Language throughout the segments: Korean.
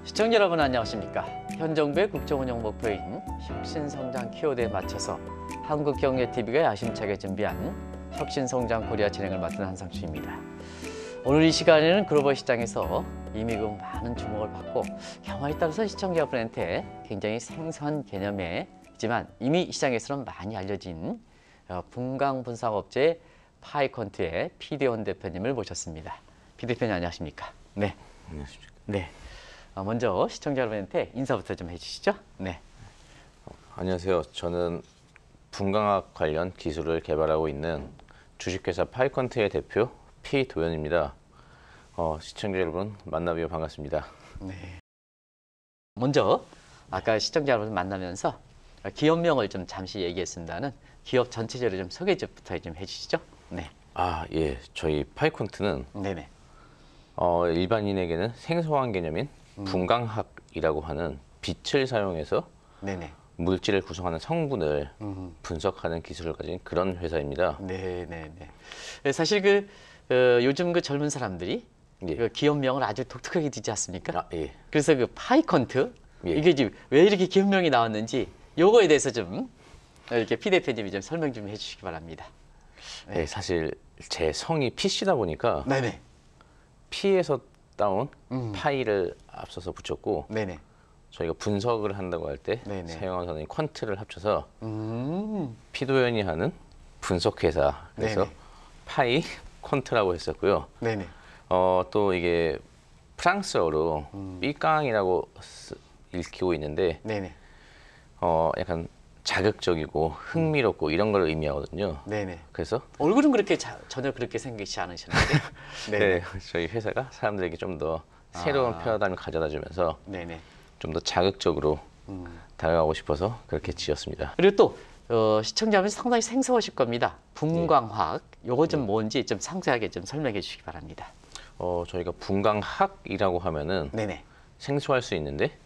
시청자 여러분 안녕하십니까? 현 정부의 국정운영 목표인 혁신성장 키워드에 맞춰서 한국경제TV가 야심차게 준비한 혁신성장 코리아 진행을 맡은 한상추입니다. 오늘 이 시간에는 글로벌 시장에서 이미 많은 주목을 받고 경우에 따라서 시청자 여러분한테 굉장히 생소한 개념이지만 이미 시장에서는 많이 알려진 분광분사업체 파이컨트의 피대원 대표님을 모셨습니다. 피 대표님 안녕하십니까? 네. 안녕하십니까? 네. 먼저 시청자 여러분한테 인사부터 좀 해주시죠. 네. 안녕하세요. 저는 분광학 관련 기술을 개발하고 있는 주식회사 파이컨트의 대표 피도현입니다. 시청자 여러분 만나뵈어 반갑습니다. 네. 먼저 아까 시청자 여러분 만나면서 기업명을 좀 잠시 얘기했습니다는 기업 전체적으로 좀 소개부터 좀 해주시죠. 네. 예. 저희 파이컨트는 네네. 일반인에게는 생소한 개념인 분광학이라고 하는 빛을 사용해서 네네. 물질을 구성하는 성분을 분석하는 기술을 가진 그런 회사입니다. 네네네. 사실 요즘 젊은 사람들이 예. 그 기업명을 아주 독특하게 짓지 않습니까? 예. 그래서 파이컨트 예. 이게 지금 왜 이렇게 기업명이 나왔는지 요거에 대해서 좀 이렇게 피 대표님이 좀 설명 좀 해주시기 바랍니다. 네. 사실 제 성이 피씨다 보니까 네네. 피에서 따온 파이를 앞서서 붙였고 네네. 저희가 분석을 한다고 할 때 네네. 사용하는 단어인 퀀트를 합쳐서 피도현이 하는 분석회사 그래서 네네. 파이 퀀트라고 했었고요. 네네. 또 이게 프랑스어로 삐깡이라고 읽히고 있는데 네네. 약간 자극적이고 흥미롭고 이런 걸 의미하거든요. 네네. 그래서 얼굴은 그렇게 전혀 그렇게 생기지 않으셨는데. 네, 저희 회사가 사람들에게 좀 더 새로운 패러다임을 가져다 주면서 네네. 좀 더 자극적으로 다가가고 싶어서 그렇게 지었습니다. 그리고 또 시청자분 상당히 생소하실 겁니다. 분광학 요거 좀 뭔지 좀 상세하게 좀 설명해 주시기 바랍니다. 저희가 분광학이라고 하면은 네네. 생소할 수 있는데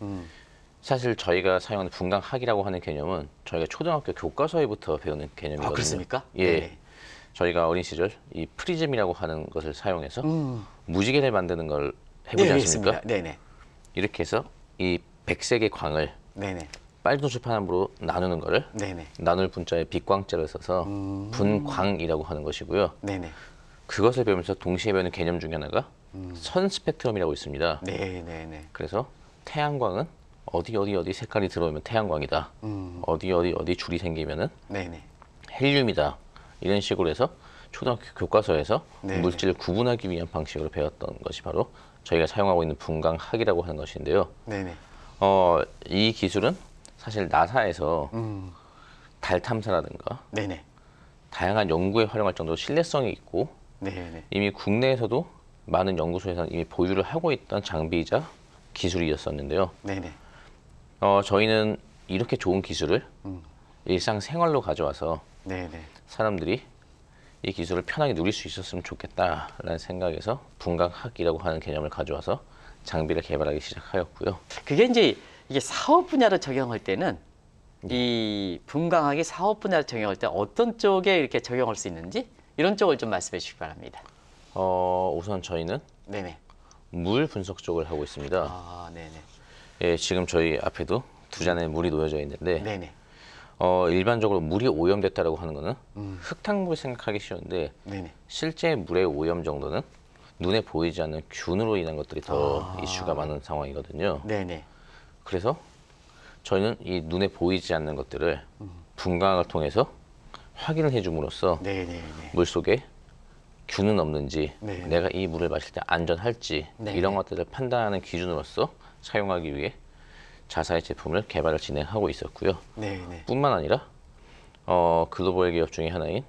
사실 저희가 사용하는 분광학이라고 하는 개념은 저희가 초등학교 교과서에부터 배우는 개념이거든요. 아, 그렇습니까? 예. 네네. 저희가 어린 시절 이 프리즘이라고 하는 것을 사용해서 무지개를 만드는 걸 해보지 네, 않습니까? 있습니다. 네네. 이렇게 해서 이 백색의 광을 네네. 빨간 수판으로 나누는 거를 네네. 나눌 분자에 빛광자를 써서 분광이라고 하는 것이고요. 네네. 그것을 배우면서 동시에 배우는 개념 중에 하나가 선 스펙트럼이라고 있습니다. 네네네. 그래서 태양광은 어디 색깔이 들어오면 태양광이다. 어디 줄이 생기면은 네네. 헬륨이다. 이런 식으로 해서 초등학교 교과서에서 네네. 물질을 구분하기 위한 방식으로 배웠던 것이 바로 저희가 사용하고 있는 분광학이라고 하는 것인데요. 네네. 이 기술은 사실 나사에서 달 탐사라든가 네네. 다양한 연구에 활용할 정도로 신뢰성이 있고 네네. 이미 국내에서도 많은 연구소에서는 이미 보유를 하고 있던 장비이자 기술이었었는데요. 네네. 저희는 이렇게 좋은 기술을 일상생활로 가져와서 네네. 사람들이 이 기술을 편하게 누릴 수 있었으면 좋겠다라는 생각에서 분광학이라고 하는 개념을 가져와서 장비를 개발하기 시작하였고요. 그게 이제 이게 사업 분야로 적용할 때는 이 분광학이 사업 분야로 적용할 때 어떤 쪽에 이렇게 적용할 수 있는지 이런 쪽을 좀 말씀해 주시기 바랍니다. 우선 저희는 네네. 물 분석 쪽을 하고 있습니다. 아, 네네. 예, 지금 저희 앞에도 두 잔의 물이 놓여져 있는데 네네. 일반적으로 물이 오염됐다라고 하는 거는 흙탕물 생각하기 쉬운데 네네. 실제 물의 오염 정도는 눈에 보이지 않는 균으로 인한 것들이 더 이슈가 많은 상황이거든요. 네네. 그래서 저희는 이 눈에 보이지 않는 것들을 분광학을 통해서 확인을 해줌으로써 네네네. 물 속에 균은 없는지 네. 내가 이 물을 마실 때 안전할지 네. 이런 것들을 판단하는 기준으로서 사용하기 위해 자사의 제품을 개발을 진행하고 있었고요. 네네. 뿐만 아니라 글로벌 기업 중에 하나인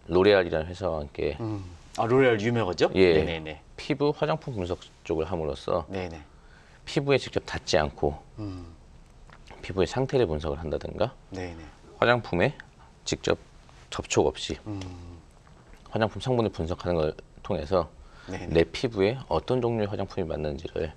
로레알이라는 회사와 함께 로레알 유명하죠? 예, 네네네. 피부 화장품 분석 쪽을 함으로써 네네. 피부에 직접 닿지 않고 피부의 상태를 분석을 한다든가 네네. 화장품에 직접 접촉 없이 화장품 성분을 분석하는 걸 통해서 네네. 내 피부에 어떤 종류의 화장품이 맞는지를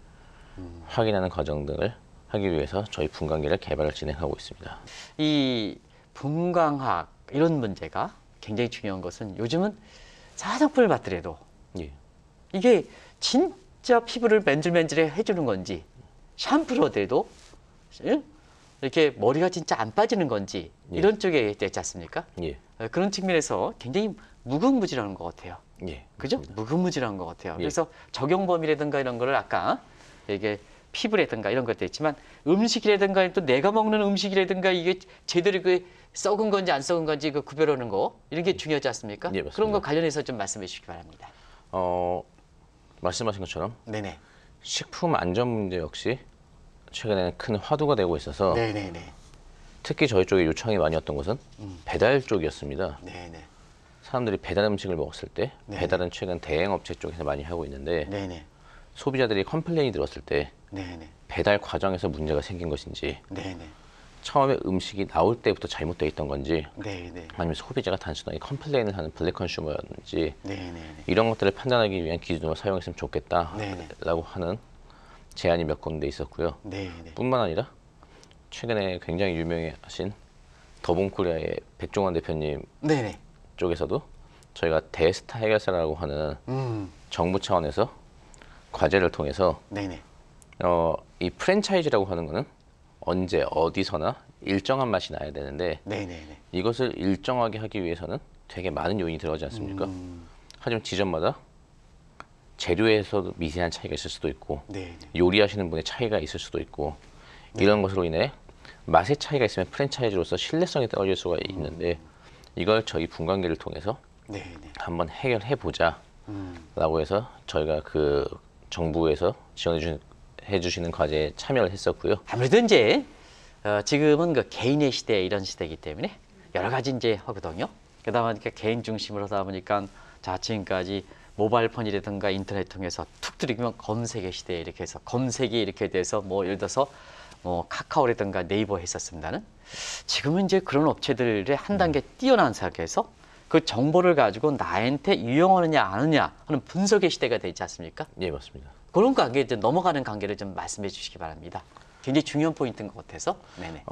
확인하는 과정 등을 하기 위해서 저희 분광기를 개발을 진행하고 있습니다. 이 분광학 이런 문제가 굉장히 중요한 것은 요즘은 화장품을 받더라도 예. 이게 진짜 피부를 맨질맨질해 해주는 건지 샴푸로 돼도 예? 이렇게 머리가 진짜 안 빠지는 건지 이런 쪽에 있지 않습니까? 예. 그런 측면에서 굉장히 무궁무진한 것 같아요. 예. 그죠? 맞습니다. 무궁무진한 것 같아요. 예. 그래서 적용 범위라든가 이런 거를 아까 이게 피부라든가 이런 것도 있지만 음식이라든가 또 내가 먹는 음식이라든가 이게 제대로 그 썩은 건지 안 썩은 건지 그 구별하는 거 이런 게 중요하지 않습니까? 예, 맞습니다. 그런 거 관련해서 좀 말씀해 주시기 바랍니다. 말씀하신 것처럼 네네. 식품 안전 문제 역시 최근에는 큰 화두가 되고 있어서 네네네. 특히 저희 쪽에 요청이 많이 왔던 것은 배달 쪽이었습니다. 네네. 사람들이 배달 음식을 먹었을 때 네. 배달은 최근 대행업체 쪽에서 많이 하고 있는데 네네. 소비자들이 컴플레인이 들었을 때 네네. 배달 과정에서 문제가 생긴 것인지 네네. 처음에 음식이 나올 때부터 잘못되어 있던 건지 네네. 아니면 소비자가 단순하게 컴플레인을 하는 블랙 컨슈머였는지 네네네. 이런 것들을 판단하기 위한 기준으로 사용했으면 네네. 좋겠다라고 하는 제안이 몇 건데 있었고요. 네네. 뿐만 아니라 최근에 굉장히 유명하신 더본코리아의 백종원 대표님 네네. 쪽에서도 저희가 대스타 해결사라고 하는 정부 차원에서 과제를 통해서 네네. 이 프랜차이즈라고 하는 거는 언제 어디서나 일정한 맛이 나야 되는데 네네네. 이것을 일정하게 하기 위해서는 되게 많은 요인이 들어가지 않습니까? 하지만 지점마다 재료에서도 미세한 차이가 있을 수도 있고 네네. 요리하시는 분의 차이가 있을 수도 있고 이런 것으로 인해 맛의 차이가 있으면 프랜차이즈로서 신뢰성이 떨어질 수가 있는데 이걸 저희 분관계를 통해서 네네. 한번 해결해 보자 라고 해서 저희가 그 정부에서 지원해 주시는 과제에 참여를 했었고요. 아무래도 이제 지금은 그 개인의 시대 이런 시대이기 때문에 여러 가지 이제 하거든요. 그러다 보니까 개인 중심으로 하다 보니까 자 지금까지 모바일 폰이라든가 인터넷 통해서 툭 들이면 검색의 시대 이렇게 해서 검색이 이렇게 돼서 뭐 예를 들어서 뭐 카카오라든가 네이버 했었습니다는 지금은 이제 그런 업체들의 한 단계 뛰어난 상태에서 그 정보를 가지고 나한테 유용하느냐 안 하느냐 하는 분석의 시대가 되지 않습니까? 예, 맞습니다. 그런 관계 이제 넘어가는 관계를 좀 말씀해 주시기 바랍니다. 굉장히 중요한 포인트인 것 같아서. 네네.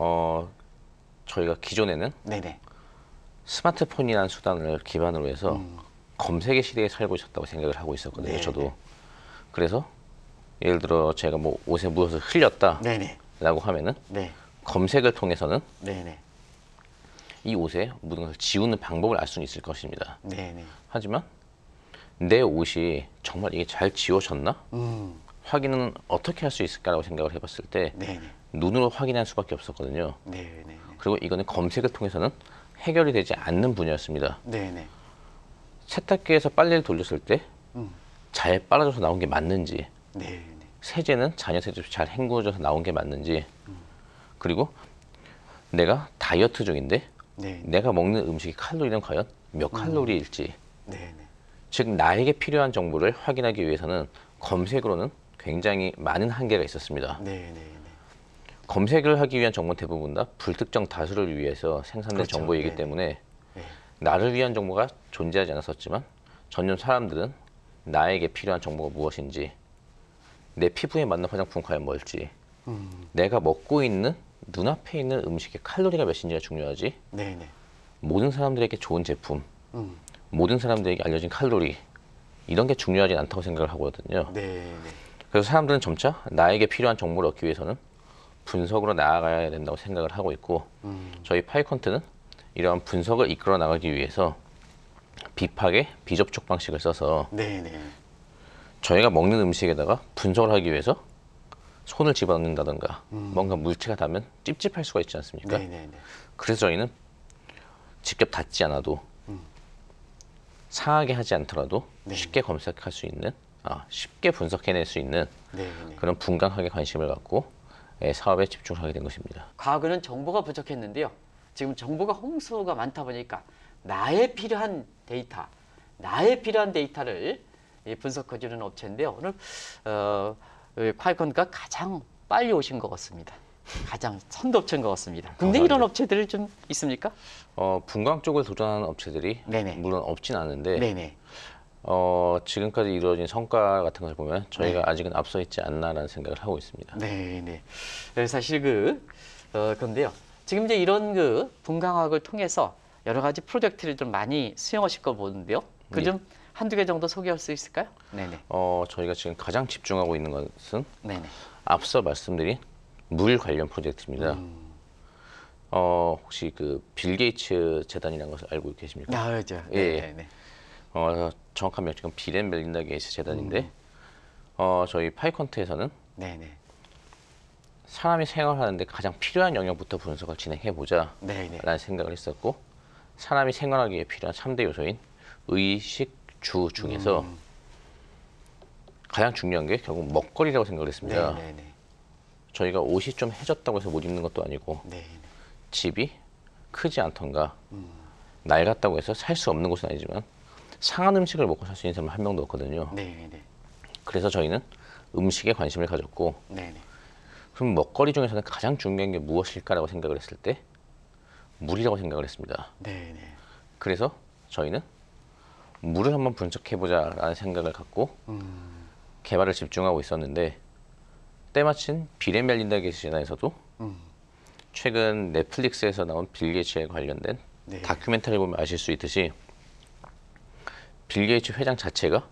저희가 기존에는 네네. 스마트폰이라는 수단을 기반으로 해서 검색의 시대에 살고 있었다고 생각을 하고 있었거든요. 네네. 저도. 그래서 예를 들어 제가 뭐 옷에 무엇을 흘렸다라고 네네. 하면은 네. 검색을 통해서는 네네. 이 옷에 묻은 것을 지우는 방법을 알 수는 있을 것입니다. 네네. 하지만 내 옷이 정말 이게 잘 지워졌나? 확인은 어떻게 할 수 있을까라고 생각을 해봤을 때 네네. 눈으로 확인할 수밖에 없었거든요. 네네. 그리고 이거는 검색을 통해서는 해결이 되지 않는 분야였습니다. 네네. 세탁기에서 빨래를 돌렸을 때 잘 빨아져서 나온 게 맞는지, 네네. 세제는 잔여 세제 잘 헹구어져서 나온 게 맞는지, 그리고 내가 다이어트 중인데 네. 내가 먹는 음식의 칼로리는 과연 몇 칼로리일지, 네네. 즉 나에게 필요한 정보를 확인하기 위해서는 검색으로는 굉장히 많은 한계가 있었습니다. 네네. 검색을 하기 위한 정보는 대부분 다 불특정 다수를 위해서 생산된 그렇죠. 정보이기 네네. 때문에 네. 나를 위한 정보가 존재하지 않았었지만 전혀 사람들은 나에게 필요한 정보가 무엇인지, 내 피부에 맞는 화장품은 과연 뭘지, 내가 먹고 있는 눈앞에 있는 음식의 칼로리가 몇인지가 중요하지, 네네. 모든 사람들에게 좋은 제품, 모든 사람들에게 알려진 칼로리, 이런 게 중요하지 않다고 생각을 하거든요. 네네. 그래서 사람들은 점차 나에게 필요한 정보를 얻기 위해서는 분석으로 나아가야 된다고 생각을 하고 있고, 저희 파이컨트는 이러한 분석을 이끌어 나가기 위해서 비파계 비접촉 방식을 써서 네네. 저희가 먹는 음식에다가 분석을 하기 위해서 손을 집어넣는다던가 뭔가 물체가 닿으면 찝찝할 수가 있지 않습니까? 네네네. 그래서 저희는 직접 닿지 않아도 상하게 하지 않더라도 네. 쉽게 검색할 수 있는, 쉽게 분석해낼 수 있는 네네. 그런 분광학에 관심을 갖고 사업에 집중하게 된 것입니다. 과거는 정보가 부족했는데요. 지금 정보가 홍수가 많다 보니까 나의 필요한 데이터를 분석해주는 업체인데요. 오늘 콰이컨가 가장 빨리 오신 것 같습니다. 가장 선도업체인 것 같습니다. 국내 이런 업체들이 좀 있습니까? 분광 쪽을 도전하는 업체들이 네네. 물론 없진 않은데 네네. 지금까지 이루어진 성과 같은 걸 보면 저희가 네. 아직은 앞서 있지 않나라는 생각을 하고 있습니다. 네네. 사실 그런데요. 지금 이제 이런 분광학을 통해서 여러 가지 프로젝트를 좀 많이 수행하실 거 보는데요. 그 좀 한두 개 정도 소개할 수 있을까요? 네네. 저희가 지금 가장 집중하고 있는 것은 네네. 앞서 말씀드린 물 관련 프로젝트입니다. 혹시 그 빌 게이츠 재단이라는 것을 알고 계십니까? 아, 그렇죠. 예. 네, 네. 정확한 명칭은 빌 앤 멜린다 게이츠 재단인데 저희 파이컨트에서는 네, 네. 사람이 생활하는데 가장 필요한 영역부터 분석을 진행해 보자 네, 네. 라는 생각을 했었고, 사람이 생활하기에 필요한 3대 요소인 의식, 주 중에서 가장 중요한 게 결국 먹거리라고 생각을 했습니다. 네, 네, 네. 저희가 옷이 좀 해졌다고 해서 못 입는 것도 아니고, 네, 네. 집이 크지 않던가 낡았다고 해서 살 수 없는 곳은 아니지만 상한 음식을 먹고 살 수 있는 사람은 한 명도 없거든요. 네, 네. 그래서 저희는 음식에 관심을 가졌고, 네, 네. 그럼 먹거리 중에서는 가장 중요한 게 무엇일까라고 생각을 했을 때 물이라고 생각을 했습니다. 네, 네. 그래서 저희는 물을 한번 분석해보자라는 생각을 갖고 개발을 집중하고 있었는데, 때마침 빌 앤 멜린다 게이츠 재단에서도 최근 넷플릭스에서 나온 빌 게이츠에 관련된 네. 다큐멘터리를 보면 아실 수 있듯이 빌 게이츠 회장 자체가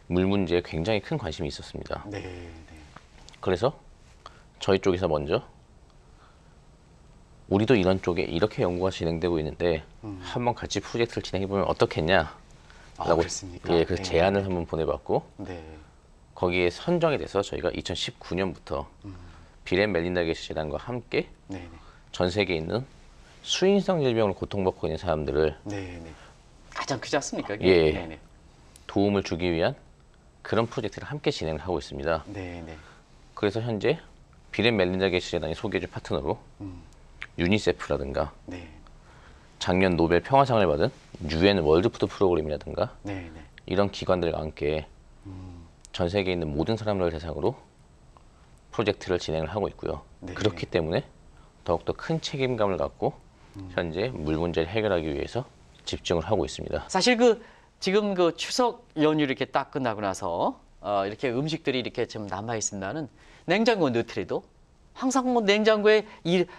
물 문제에 굉장히 큰 관심이 있었습니다. 네, 네. 그래서 저희 쪽에서 먼저 우리도 이런 쪽에 이렇게 연구가 진행되고 있는데 한번 같이 프로젝트를 진행해보면 어떻겠냐 라고 그렇습니까? 예, 그래서 네. 제안을 한번 보내봤고, 네. 거기에 선정이 돼서 저희가 2019년부터 빌 앤 멜린다 게이츠 재단과 함께 네, 네. 전 세계에 있는 수인성 질병으로 고통받고 있는 사람들을 네, 네. 가장 크지 않습니까? 그게? 예. 네, 네. 도움을 주기 위한 그런 프로젝트를 함께 진행을 하고 있습니다. 네, 네. 그래서 현재 빌 앤 멜린다 게이츠 재단이 소개해줄 파트너로 유니세프라든가 네. 작년 노벨 평화상을 받은 UN 월드푸드 프로그램이라든가 네, 네. 이런 기관들과 함께 전 세계에 있는 모든 사람들을 대상으로 프로젝트를 진행을 하고 있고요. 네. 그렇기 때문에 더욱더 큰 책임감을 갖고 현재 물 문제를 해결하기 위해서 집중을 하고 있습니다. 사실 지금 추석 연휴 이렇게 딱 끝나고 나서 이렇게 음식들이 이렇게 좀 남아 있습니다는 냉장고에 넣더라도 항상 뭐 냉장고에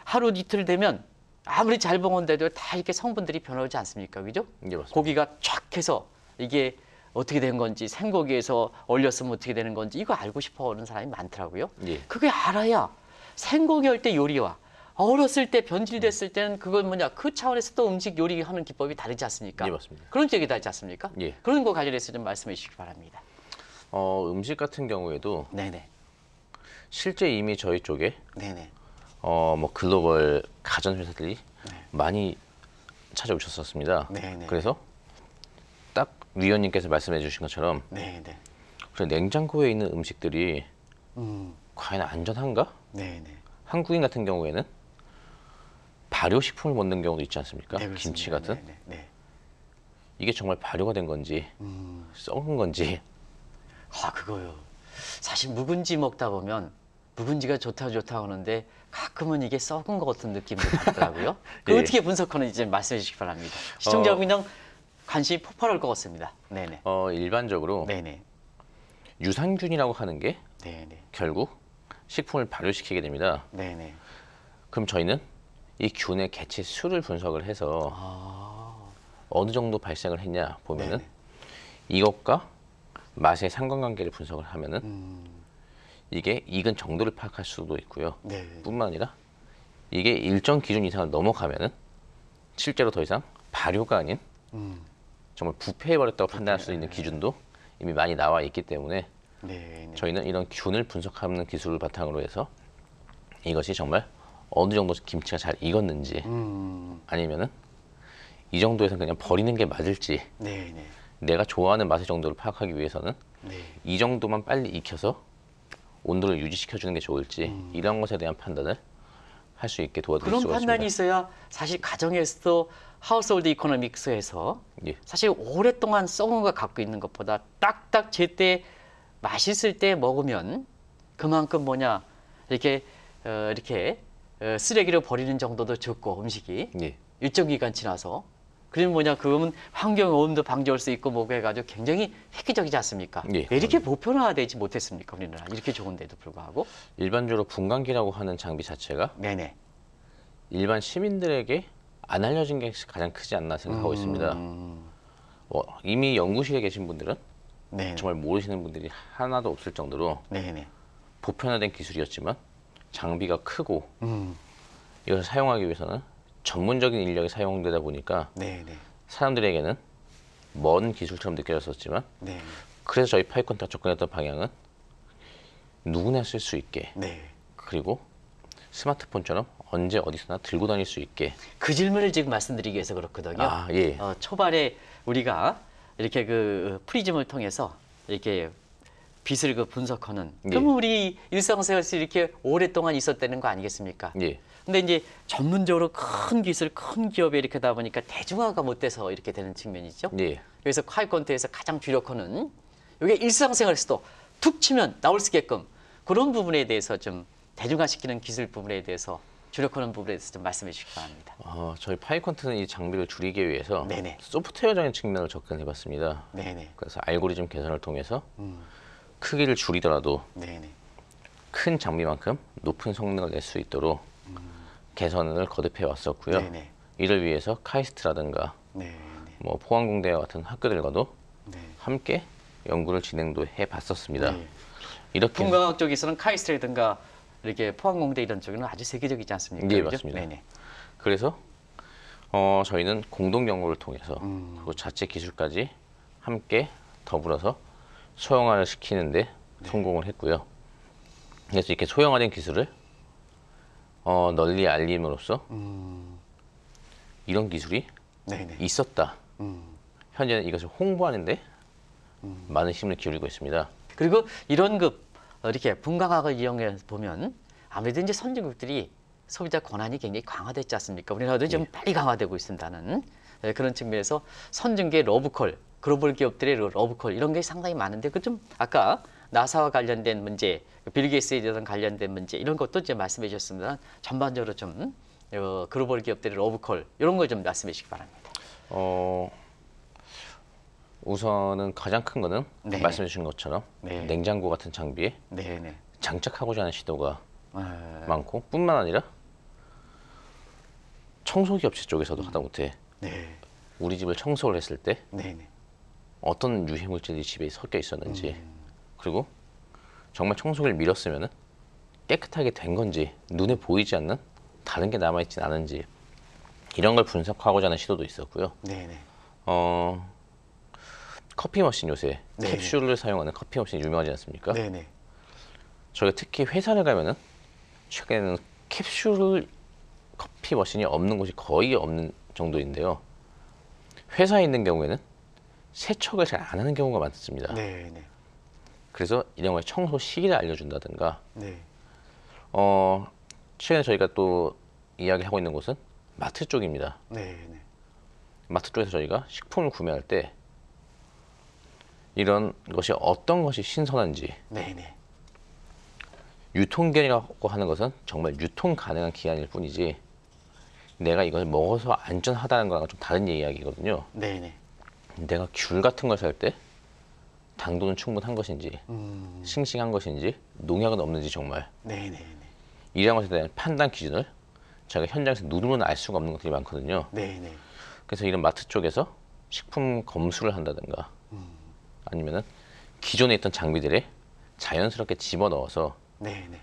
하루 이틀 되면 아무리 잘 먹었는데도 다 이렇게 성분들이 변하지 않습니까? 그죠? 예, 맞습니다. 고기가 쫙 해서 이게 어떻게 된 건지, 생고기에서 얼렸으면 어떻게 되는 건지 이거 알고 싶어 하는 사람이 많더라고요. 예. 그게 알아야 생고기 할 때 요리와 얼었을 때 변질됐을 때는 그건 뭐냐, 그 차원에서 또 음식 요리하는 기법이 다르지 않습니까? 예, 맞습니다. 그런 얘기 다르지 않습니까? 예. 그런 거 관련해서 좀 말씀해 주시기 바랍니다. 음식 같은 경우에도 네네. 실제 이미 저희 쪽에 네네. 뭐 글로벌 가전 회사들이 많이 찾아오셨었습니다. 네네. 그래서 딱 위원님께서 말씀해 주신 것처럼 네네. 그래, 냉장고에 있는 음식들이 과연 안전한가? 네네. 한국인 같은 경우에는 발효식품을 먹는 경우도 있지 않습니까? 네, 그렇습니다. 김치 같은. 네네. 네. 이게 정말 발효가 된 건지 썩은 건지. 그거요. 사실 묵은지 먹다 보면 묵은지가 좋다 하는데 가끔은 이게 썩은 것 같은 느낌도 받더라고요. 그 예. 어떻게 분석하는지 좀 말씀해 주시기 바랍니다. 시청자 그냥 관심이 폭발할 것 같습니다. 네네. 일반적으로 네네. 유산균이라고 하는 게 네네. 결국 식품을 발효시키게 됩니다. 네네. 그럼 저희는 이 균의 개체 수를 분석을 해서 아. 어느 정도 발생을 했냐 보면은 네네. 이것과 맛의 상관관계를 분석을 하면은 이게 익은 정도를 파악할 수도 있고요. 네. 뿐만 아니라 이게 일정 기준 이상을 넘어가면은 실제로 더 이상 발효가 아닌 정말 부패해버렸다고 판단할 수 있는 기준도 이미 많이 나와 있기 때문에 네네. 저희는 이런 균을 분석하는 기술을 바탕으로 해서 이것이 정말 어느 정도 김치가 잘 익었는지 아니면은 이 정도에서 그냥 버리는 게 맞을지 네네. 내가 좋아하는 맛의 정도를 파악하기 위해서는 네. 이 정도만 빨리 익혀서 온도를 유지시켜주는 게 좋을지 이런 것에 대한 판단을 할 수 있게 도와드릴 그런 수가 판단이 있습니다. 있어야 사실 가정에서도 하우스홀드 이코노믹스에서 예. 사실 오랫동안 썩은 거 갖고 있는 것보다 딱딱 제때 맛있을 때 먹으면 그만큼 뭐냐 이렇게 쓰레기로 버리는 정도도 적고 음식이 예. 일정 기간 지나서 그러면 뭐냐 그러면 환경 오염도 방지할 수 있고 뭐고 해가지고 굉장히 획기적이지 않습니까? 예. 왜 이렇게 보편화되지 못했습니까 우리나라 이렇게 좋은데도 불구하고 일반적으로 분광기라고 하는 장비 자체가 네네 일반 시민들에게 안 알려진 게 가장 크지 않나 생각하고 있습니다. 이미 연구실에 계신 분들은 네네 정말 모르시는 분들이 하나도 없을 정도로 네네 보편화된 기술이었지만 장비가 크고 이것을 사용하기 위해서는 전문적인 인력이 사용되다 보니까 네네. 사람들에게는 먼 기술처럼 느껴졌었지만 네. 그래서 저희 파이콘트가 접근했던 방향은 누구나 쓸 수 있게 네. 그리고 스마트폰처럼 언제 어디서나 들고 다닐 수 있게. 그 질문을 지금 말씀드리기 위해서 그렇거든요. 아, 예. 초반에 우리가 이렇게 그 프리즘을 통해서 이렇게 빛을 그 분석하는. 예. 그러면 우리 일상생활에서 이렇게 오랫동안 있었다는 거 아니겠습니까? 예. 근데 이제 전문적으로 큰 기술, 큰 기업에 이렇게 하다 보니까 대중화가 못 돼서 이렇게 되는 측면이죠. 예. 그래서 콰이콘트에서 가장 주력하는 이게 일상생활에서도 툭 치면 나올 수 있게끔 그런 부분에 대해서 좀 대중화시키는 기술 부분에 대해서 주력하는 부분에 대해서 좀 말씀해 주시기 바랍니다. 저희 파이콘트는 이 장비를 줄이기 위해서 네네. 소프트웨어적인 측면을 접근해봤습니다. 네네. 그래서 알고리즘 개선을 통해서 크기를 줄이더라도 네네. 큰 장비만큼 높은 성능을 낼 수 있도록 개선을 거듭해 왔었고요. 네네. 이를 위해서 카이스트라든가 네네. 뭐 포항공대와 같은 학교들과도 네. 함께 연구를 진행도 해봤었습니다. 네. 이렇게 분광학 쪽에서는 카이스트라든가 이렇게 포항공대 이런 쪽은 아주 세계적이지 않습니까? 예, 그죠? 맞습니다. 네네. 그래서 저희는 공동 연구를 통해서 그리고 자체 기술까지 함께 더불어서 소형화를 시키는데 성공을 했고요. 그래서 이렇게 소형화된 기술을 널리 알림으로써 이런 기술이 네네. 있었다. 현재는 이것을 홍보하는데 많은 힘을 기울이고 있습니다. 그리고 이런 이렇게 분광학을 이용해 보면 아무래도 이제 선진국들이 소비자 권한이 굉장히 강화됐지 않습니까? 우리나라도 좀 빨리 강화되고 있습니다는 그런 측면에서 선진국의 러브콜, 글로벌 기업들의 러브콜 이런 게 상당히 많은데 그 좀 아까 나사와 관련된 문제, 빌 게이츠에 대한 관련된 문제 이런 것도 이제 말씀해 주셨습니다. 전반적으로 좀 글로벌 기업들의 러브콜 이런 거 좀 말씀해 주시기 바랍니다. 우선은 가장 큰 거는 네. 말씀해 주신 것처럼 네. 냉장고 같은 장비에 네네. 장착하고자 하는 시도가 네. 많고 뿐만 아니라 청소기 업체 쪽에서도 하다못해 네. 우리 집을 청소를 했을 때 네네. 어떤 유해 물질이 집에 섞여 있었는지 그리고 정말 청소기를 밀었으면 깨끗하게 된 건지 눈에 보이지 않는 다른 게 남아있진 않은지 이런 걸 분석하고자 하는 시도도 있었고요. 네네. 커피 머신 요새 네네. 캡슐을 사용하는 커피 머신이 유명하지 않습니까? 네네. 저희가 특히 회사를 가면은 최근에는 캡슐 커피 머신이 없는 곳이 거의 없는 정도인데요. 회사에 있는 경우에는 세척을 잘 안 하는 경우가 많습니다. 네네. 그래서 이런 거에 청소 시기를 알려준다든가 네. 최근에 저희가 또 이야기하고 있는 곳은 마트 쪽입니다. 네네. 마트 쪽에서 저희가 식품을 구매할 때 이런 것이 어떤 것이 신선한지 네네. 유통기한이라고 하는 것은 정말 유통 가능한 기한일 뿐이지 내가 이걸 먹어서 안전하다는 거랑 좀 다른 이야기거든요. 네네. 내가 귤 같은 걸 살 때 당도는 충분한 것인지 싱싱한 것인지 농약은 없는지 정말 네네네. 이런 것에 대한 판단 기준을 저희가 현장에서 눈으로는 알 수가 없는 것들이 많거든요. 네네. 그래서 이런 마트 쪽에서 식품 검수를 한다든가 아니면은 기존에 있던 장비들에 자연스럽게 집어넣어서 네네.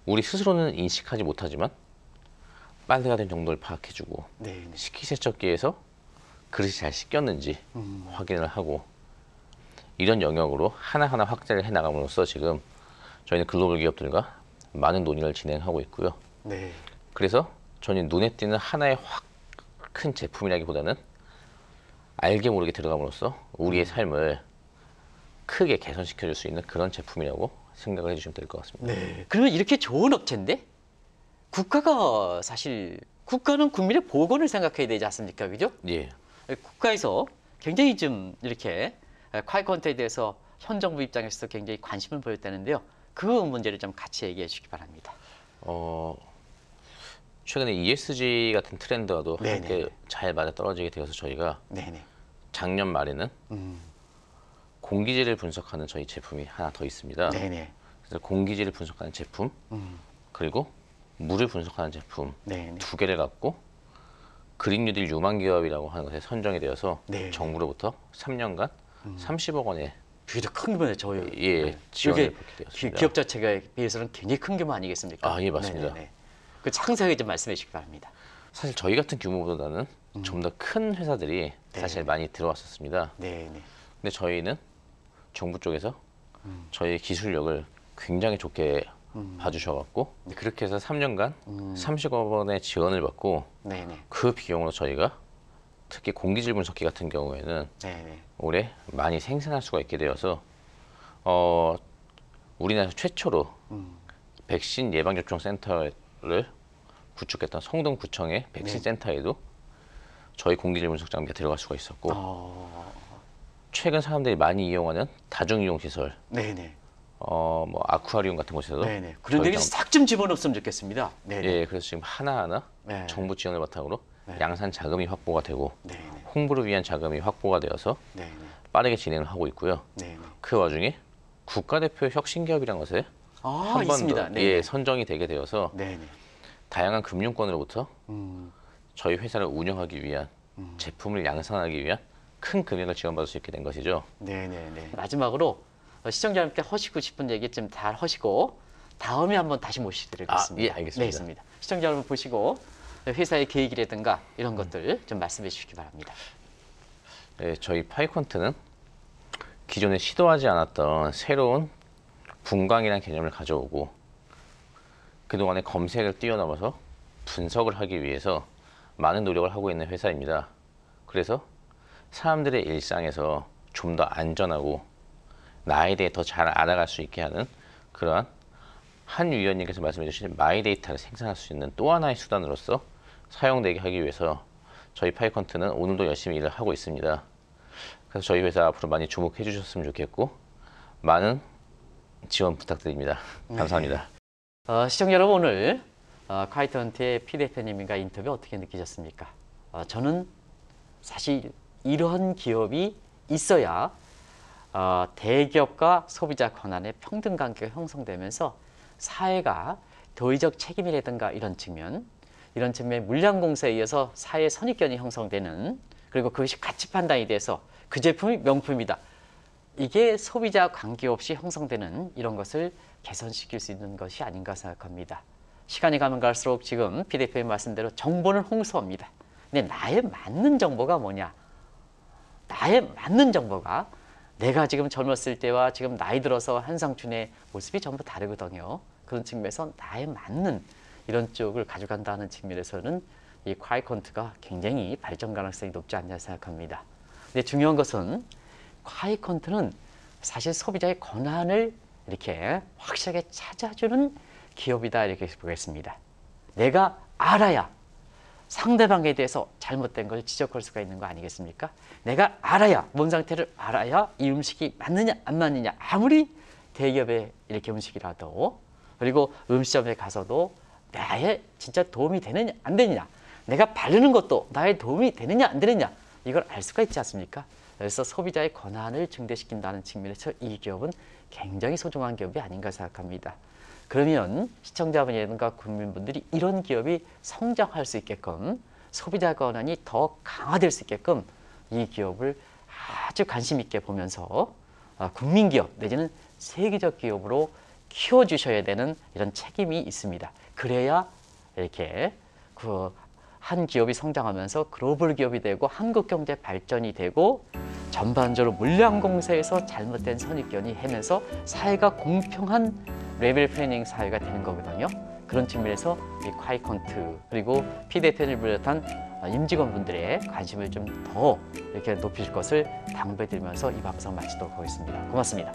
우리 스스로는 인식하지 못하지만 빨래가 된 정도를 파악해주고 네네. 식기세척기에서 그릇이 잘 씻겼는지 확인을 하고 이런 영역으로 하나하나 확대를 해나감으로써 지금 저희는 글로벌 기업들과 많은 논의를 진행하고 있고요. 네. 그래서 저는 눈에 띄는 하나의 확 큰 제품이라기보다는 알게 모르게 들어감으로써 우리의 삶을 크게 개선시켜 줄 수 있는 그런 제품이라고 생각을 해주시면 될 것 같습니다. 네. 그러면 이렇게 좋은 업체인데 국가가 사실 국가는 국민의 보건을 생각해야 되지 않습니까? 그죠? 예. 국가에서 굉장히 좀 이렇게 콰이콘트에 대해서 현 정부 입장에서도 굉장히 관심을 보였다는데요. 그 문제를 좀 같이 얘기해 주시기 바랍니다. 최근에 ESG 같은 트렌드와도 네네. 함께 잘 맞아떨어지게 되어서 저희가 네네. 작년 말에는 공기질을 분석하는 저희 제품이 하나 더 있습니다. 네네. 그래서 공기질을 분석하는 제품 그리고 물을 분석하는 제품 네네. 두 개를 갖고 그린 뉴딜 유망 기업이라고 하는 것에 선정이 되어서 네. 정부로부터 3년간 30억 원의 비교적 큰 규모의 저요. 예, 지원을 이게 받게 되었습니다. 기업 자체에 비해서는 굉장히 큰 규모 아니겠습니까? 아, 예, 맞습니다. 네네네. 그 상세하게 좀 말씀해 주시기 바랍니다. 사실 저희 같은 규모보다는 좀 더 큰 회사들이 사실 많이 들어왔었습니다. 네네. 근데 저희는 정부 쪽에서 저희 기술력을 굉장히 좋게 봐주셔갖고 그렇게 해서 3년간 30억 원의 지원을 받고 네네. 그 비용으로 저희가 특히 공기질 분석기 같은 경우에는 네네. 올해 많이 생산할 수가 있게 되어서 우리나라 최초로 백신 예방접종 센터를 구축했던 성동구청의 백신 네. 센터에도 저희 공기질 분석 장비가 들어갈 수가 있었고 어, 최근 사람들이 많이 이용하는 다중이용 시설 네네. 뭐 아쿠아리움 같은 곳에서도 네네. 그런 저희 데를 장- 싹 좀 집어넣었으면 좋겠습니다. 네네. 예, 그래서 지금 하나하나 네. 정부 지원을 바탕으로 네. 양산 자금이 확보가 되고 네네. 홍보를 위한 자금이 확보가 되어서 네네. 빠르게 진행을 하고 있고요. 네네. 그 와중에 국가대표 혁신기업이라는 것에 아, 한 번 있습니다. 더 네네. 선정이 되게 되어서 네네. 다양한 금융권으로부터 음, 저희 회사를 운영하기 위한 제품을 양산하기 위한 큰 금액을 지원받을 수 있게 된 것이죠. 네네네. 마지막으로 시청자님께 하시고 싶은 얘기 좀 잘 하시고 다음에 한번 다시 모시드리겠습니다. 예, 알겠습니다. 네, 있습니다. 시청자 여러분 보시고 회사의 계획이라든가 이런 것들 좀 말씀해 주시기 바랍니다. 네, 저희 파이콘트는 기존에 시도하지 않았던 새로운 분광이라는 개념을 가져오고 그동안의 검색을 뛰어넘어서 분석을 하기 위해서 많은 노력을 하고 있는 회사입니다. 그래서 사람들의 일상에서 좀 더 안전하고 나에 대해 더 잘 알아갈 수 있게 하는 그러한 한 위원님께서 말씀해 주신 마이데이터를 생산할 수 있는 또 하나의 수단으로서 사용되게 하기 위해서 저희 파이컨트는 오늘도 열심히 일을 하고 있습니다. 그래서 저희 회사 앞으로 많이 주목해 주셨으면 좋겠고 많은 지원 부탁드립니다. 감사합니다. 시청자 여러분 오늘 콰이트헌트의 피 대표님과 인터뷰 어떻게 느끼셨습니까? 저는 사실 이런 기업이 있어야 대기업과 소비자 권한의 평등 관계가 형성되면서 사회가 도의적 책임이라든가 이런 측면에 물량공세에 의해서 사회 선입견이 형성되는 그리고 그것이 가치 판단이 돼서 그 제품이 명품이다. 이게 소비자 관계없이 형성되는 이런 것을 개선시킬 수 있는 것이 아닌가 생각합니다. 시간이 가면 갈수록 지금 피 대표님 말씀대로 정보는 홍수입니다. 근데 나에 맞는 정보가 뭐냐? 나에 맞는 정보가 내가 지금 젊었을 때와 지금 나이 들어서 한상춘의 모습이 전부 다르거든요. 그런 측면에서 나에 맞는 이런 쪽을 가져간다는 측면에서는 이 콰이컨트가 굉장히 발전 가능성이 높지 않냐 생각합니다. 근데 중요한 것은 콰이컨트는 사실 소비자의 권한을 이렇게 확실하게 찾아주는 기업이다 이렇게 보겠습니다. 내가 알아야 상대방에 대해서 잘못된 걸 지적할 수가 있는 거 아니겠습니까? 내가 알아야 몸 상태를 알아야 이 음식이 맞느냐 안 맞느냐 아무리 대기업의 이렇게 음식이라도 그리고 음식점에 가서도 나의 진짜 도움이 되느냐 안 되느냐 내가 바르는 것도 나의 도움이 되느냐 안 되느냐 이걸 알 수가 있지 않습니까? 그래서 소비자의 권한을 증대시킨다는 측면에서 이 기업은 굉장히 소중한 기업이 아닌가 생각합니다. 그러면 시청자분이라든가 국민분들이 이런 기업이 성장할 수 있게끔 소비자 권한이 더 강화될 수 있게끔 이 기업을 아주 관심 있게 보면서 국민기업 내지는 세계적 기업으로 키워주셔야 되는 이런 책임이 있습니다. 그래야 이렇게 한 기업이 성장하면서 글로벌 기업이 되고 한국 경제 발전이 되고 전반적으로 물량 공세에서 잘못된 선입견이 해면서 사회가 공평한 레벨 플래닝 사회가 되는 거거든요. 그런 측면에서 이 콰이컨트 그리고 피 대표를 비롯한 임직원분들의 관심을 좀 더 이렇게 높일 것을 당부해드리면서 이 방송 마치도록 하겠습니다. 고맙습니다.